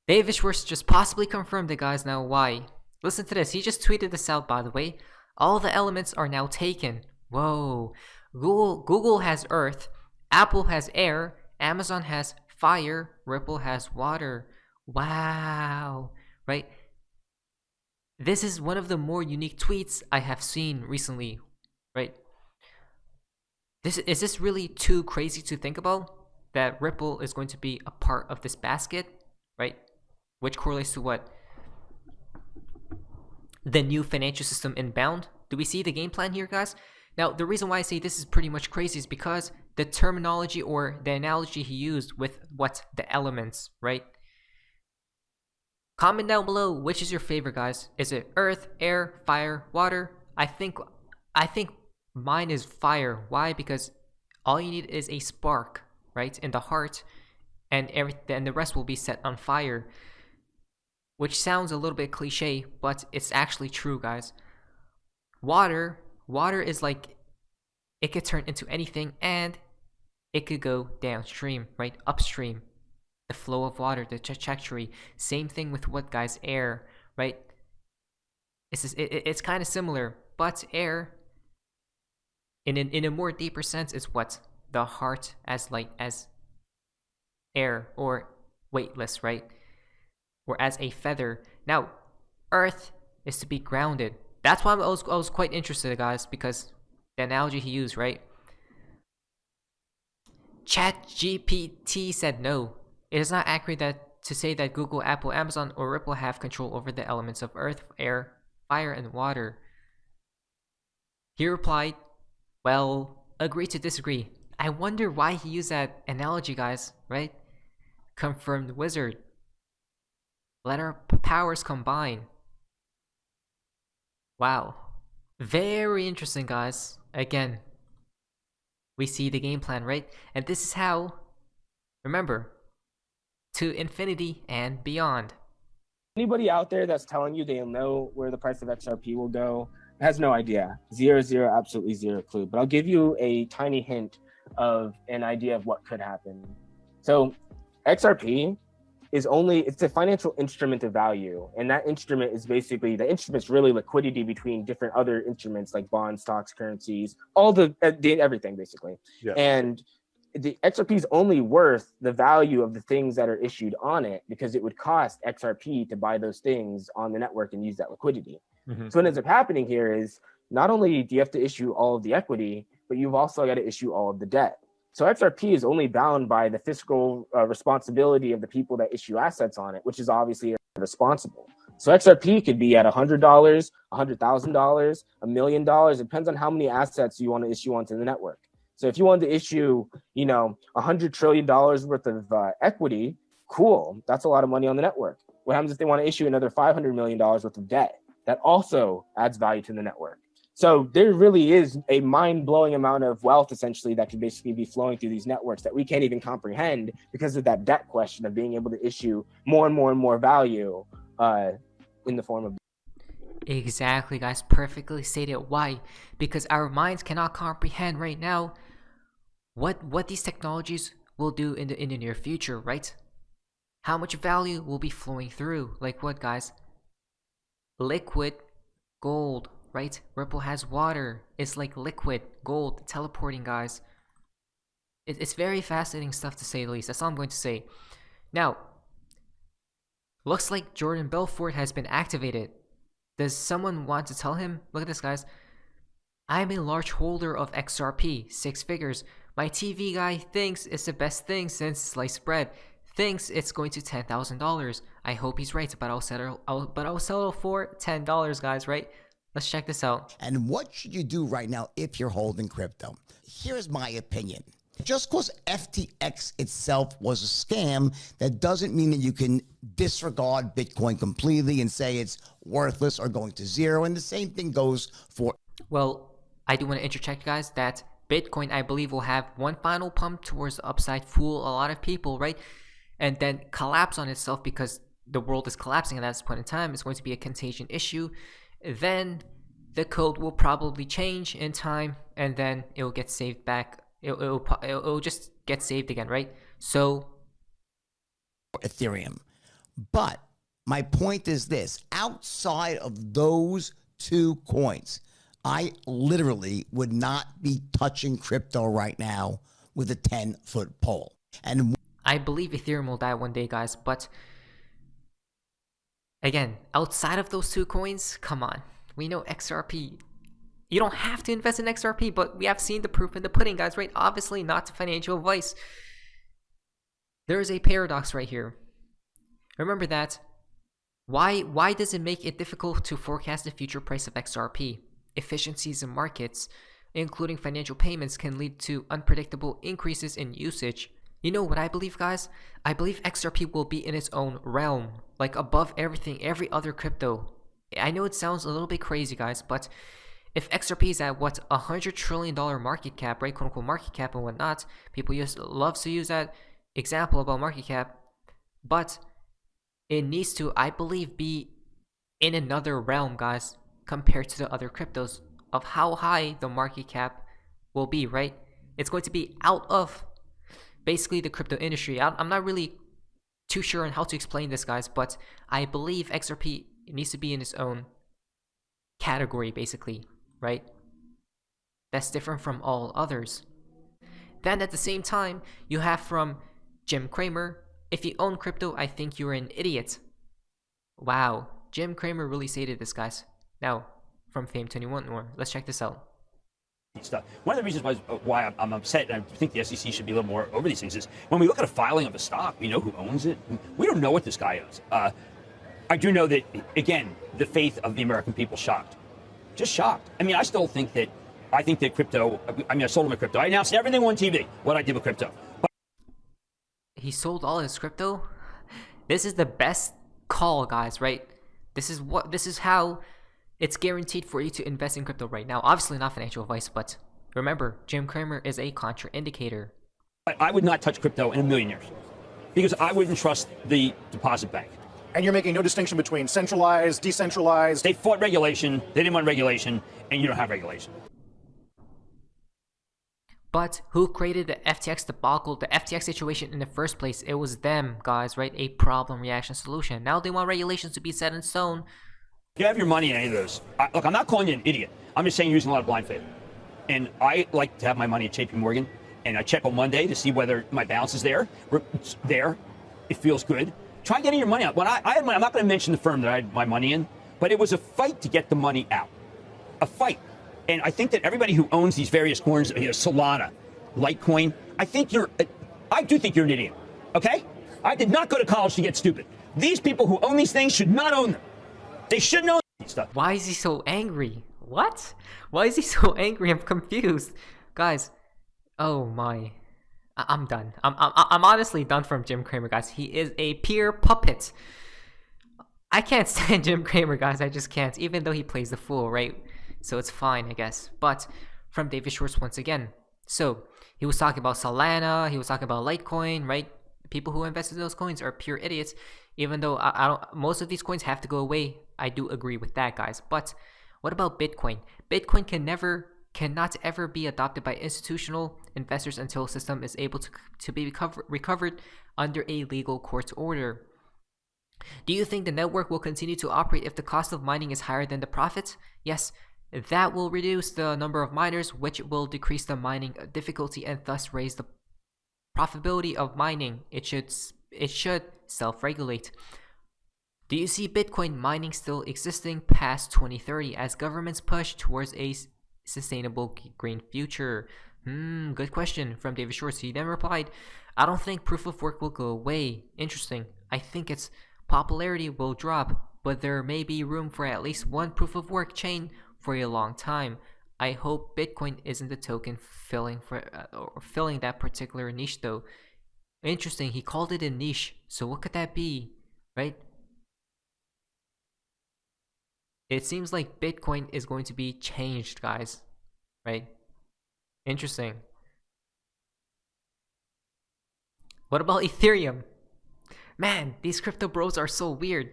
David Schwartz just possibly confirmed it, guys. Now, why? Listen to this. He just tweeted this out, by the way. All the elements are now taken. Whoa. Google has earth. Apple has air. Amazon has fire. Ripple has water. Wow. Right? This is one of the more unique tweets I have seen recently. Right? Is this really too crazy to think about? That Ripple is going to be a part of this basket? Right? Which correlates to what? The new financial system inbound. Do we see the game plan here, guys? Now, the reason why I say this is pretty much crazy is because the terminology or the analogy he used with what? The elements, right? Comment down below which is your favorite, guys. Is it earth, air, fire, water? I think mine is fire. Why? Because all you need is a spark, right, in the heart, and the rest will be set on fire. Which sounds a little bit cliche, but it's actually true, guys. Water is like, it could turn into anything and it could go downstream, right? Upstream. The flow of water, the trajectory. Same thing with what, guys? Air, right? It's kind of similar, but air, in a more deeper sense, is what? The heart as air, or weightless, right? Or as a feather. Now, earth is to be grounded. That's why I was quite interested, guys, because the analogy he used, right? ChatGPT said no. It is not accurate to say that Google, Apple, Amazon, or Ripple have control over the elements of earth, air, fire, and water. He replied, well, agree to disagree. I wonder why he used that analogy, guys, right? Confirmed wizard. Let our powers combine. Wow. Very interesting, guys. Again, we see the game plan, right? And this is how, remember, to infinity and beyond. Anybody out there that's telling you they'll know where the price of XRP will go has no idea. Zero, absolutely zero clue. But I'll give you a tiny hint of an idea of what could happen. So XRP is it's a financial instrument of value, and that instrument is basically, the instrument's really liquidity between different other instruments like bonds, stocks, currencies, all the everything basically. Yeah. And the XRP is only worth the value of the things that are issued on it, because it would cost XRP to buy those things on the network and use that liquidity. Mm-hmm. So what ends up happening here is, not only do you have to issue all of the equity, but you've also got to issue all of the debt. So XRP is only bound by the fiscal responsibility of the people that issue assets on it, which is obviously irresponsible. So XRP could be at $100, $100,000, $1 million. It depends on how many assets you want to issue onto the network. So if you wanted to issue, $100 trillion worth of equity, cool. That's a lot of money on the network. What happens if they want to issue another $500 million worth of debt? That also adds value to the network. So there really is a mind-blowing amount of wealth, essentially, that can basically be flowing through these networks that we can't even comprehend because of that debt question of being able to issue more and more and more value in the form of. Exactly, guys. Perfectly stated. Why? Because our minds cannot comprehend right now what these technologies will do in the near future, right? How much value will be flowing through? Like what, guys? Liquid gold. Right? Ripple has water. It's like liquid gold teleporting, guys. It's very fascinating stuff, to say the least. That's all I'm going to say. Now, looks like Jordan Belfort has been activated. Does someone want to tell him? Look at this, guys. I'm a large holder of XRP, 6 figures. My TV guy thinks it's the best thing since sliced bread. Thinks it's going to $10,000. I hope he's right, but I'll settle for $10, guys, right? Let's check this out. And what should you do right now if you're holding crypto? Here's my opinion. Just because FTX itself was a scam, that doesn't mean that you can disregard Bitcoin completely and say it's worthless or going to zero. And the same thing goes for... Well, I do want to interject, guys, that Bitcoin, I believe, will have one final pump towards the upside, fool a lot of people, right? And then collapse on itself because the world is collapsing at that point in time. It's going to be a contagion issue. Then the code will probably change in time, and then it will get saved back. It'll just get saved again, right? So Ethereum. But my point is this: outside of those two coins, I literally would not be touching crypto right now with a 10-foot pole. And I believe Ethereum will die one day, guys, but again, outside of those two coins, come on. We know XRP. You don't have to invest in XRP, but we have seen the proof in the pudding, guys, right? Obviously, not financial advice. There is a paradox right here. Remember that. Why does it make it difficult to forecast the future price of XRP? Efficiencies in markets, including financial payments, can lead to unpredictable increases in usage. You know what I believe, guys? I believe XRP will be in its own realm, like above everything, every other crypto. I know it sounds a little bit crazy, guys, but if XRP is at what, $100 trillion market cap, right, quote unquote market cap and whatnot, people love to use that example about market cap, but it needs to, I believe, be in another realm, guys, compared to the other cryptos of how high the market cap will be, right? It's going to be out of basically the crypto industry. I'm not really too sure on how to explain this, guys, but I believe XRP needs to be in its own category, basically, right? That's different from all others. Then at the same time, you have from Jim Cramer, if you own crypto, I think you're an idiot. Wow, Jim Cramer really stated this, guys. Now, from Fame21 more, let's check this out. Stuff. One of the reasons why I'm upset, and I think the SEC should be a little more over these things, is when we look at a filing of a stock, we know who owns it. We don't know what this guy owns. I do know that, again, the faith of the American people shocked. Just shocked. I mean, I still think that, crypto, I sold my crypto. I announced everything on TV, what I did with crypto. But he sold all his crypto? This is the best call, guys, right? This is how it's guaranteed for you to invest in crypto right now. Obviously not financial advice, but remember, Jim Cramer is a contraindicator. I would not touch crypto in a million years because I wouldn't trust the deposit bank. And you're making no distinction between centralized, decentralized. They fought regulation, they didn't want regulation, and you don't have regulation. But who created the FTX debacle, the FTX situation in the first place? It was them, guys, right? A problem, reaction, solution. Now they want regulations to be set in stone. If you have your money in any of those, look, I'm not calling you an idiot. I'm just saying you're using a lot of blind faith. And I like to have my money at JP Morgan, and I check on Monday to see whether my balance is there. It's there. It feels good. Try getting your money out. When I had money, I'm not going to mention the firm that I had my money in, but it was a fight to get the money out. A fight. And I think that everybody who owns these various coins, Solana, Litecoin, I do think you're an idiot. Okay? I did not go to college to get stupid. These people who own these things should not own them. They should know stuff. Why is he so angry? What? Why is he so angry? I'm confused. Guys, oh my. I'm done. I'm honestly done from Jim Cramer, guys. He is a pure puppet. I can't stand Jim Cramer, guys. I just can't. Even though he plays the fool, right? So it's fine, I guess. But from David Schwartz once again. So he was talking about Solana. He was talking about Litecoin, right? People who invested in those coins are pure idiots. Even though I don't, most of these coins have to go away. I do agree with that, guys. But what about Bitcoin? Bitcoin cannot ever be adopted by institutional investors until a system is able to be recovered under a legal court order. Do you think the network will continue to operate if the cost of mining is higher than the profits? Yes, that will reduce the number of miners, which will decrease the mining difficulty and thus raise the profitability of mining. It should self-regulate. Do you see Bitcoin mining still existing past 2030 as governments push towards a sustainable green future? Good question from David Schwartz. He then replied, I don't think proof of work will go away. Interesting. I think its popularity will drop, but there may be room for at least one proof of work chain for a long time. I hope Bitcoin isn't the token filling that particular niche though. Interesting. He called it a niche. So what could that be, right? It seems like Bitcoin is going to be changed, guys, right? Interesting. What about Ethereum? Man, these crypto bros are so weird.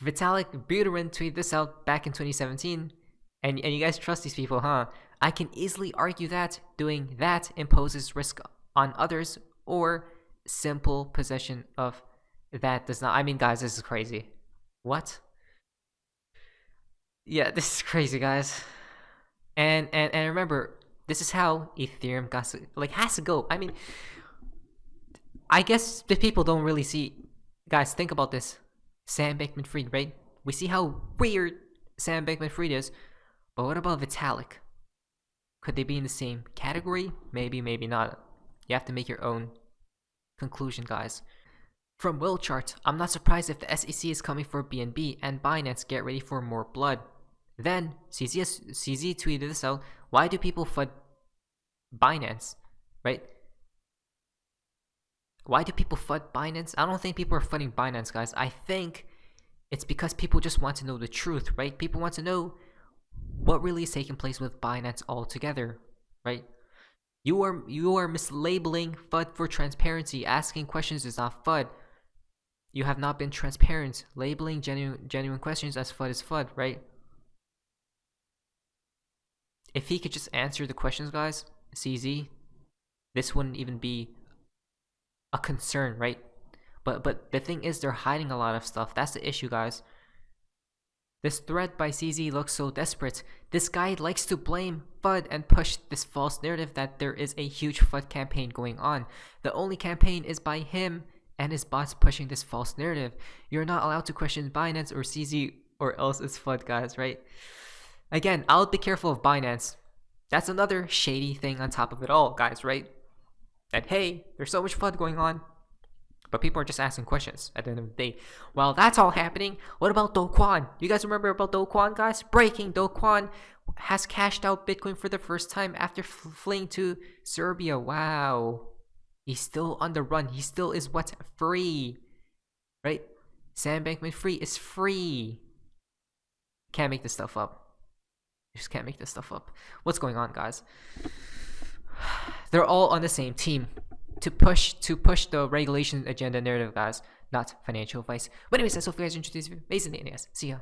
Vitalik Buterin tweeted this out back in 2017. And you guys trust these people, huh? I can easily argue that doing that imposes risk on others or simple possession of that does not. I mean, guys, this is crazy. What? Yeah, this is crazy, guys. And remember, this is how Ethereum has to go. I mean, I guess the people don't really see. Guys, think about this. Sam Bankman-Fried, right? We see how weird Sam Bankman-Fried is, but what about Vitalik? Could they be in the same category? Maybe, maybe not. You have to make your own conclusion, guys. From Will Chart, I'm not surprised if the SEC is coming for BNB and Binance get ready for more blood. Then, CZ tweeted this out. Why do people FUD Binance? Right? Why do people FUD Binance? I don't think people are FUDding Binance, guys. I think it's because people just want to know the truth, right? People want to know what really is taking place with Binance altogether, right? You are mislabeling FUD for transparency. Asking questions is not FUD. You have not been transparent. Labeling genuine questions as FUD is FUD, right? If he could just answer the questions, guys, CZ, this wouldn't even be a concern, right? But the thing is, they're hiding a lot of stuff. That's the issue, guys. This thread by CZ looks so desperate. This guy likes to blame FUD and push this false narrative that there is a huge FUD campaign going on. The only campaign is by him and his bots pushing this false narrative. You're not allowed to question Binance or CZ or else it's FUD, guys, right? Again, I would be careful of Binance. That's another shady thing on top of it all, guys, right? That, hey, there's so much FUD going on, but people are just asking questions at the end of the day. While that's all happening, what about Do Kwon? You guys remember about Do Kwon, guys? Breaking, Do Kwon has cashed out Bitcoin for the first time after fleeing to Serbia. Wow. He's still on the run. He still is what's free, right? Sam Bankman-Fried is free. Can't make this stuff up. You just can't make this stuff up. What's going on, guys? They're all on the same team to push the regulation agenda narrative, guys, not financial advice. But anyways, that's all for you guys. Introduce you. Amazing, see ya.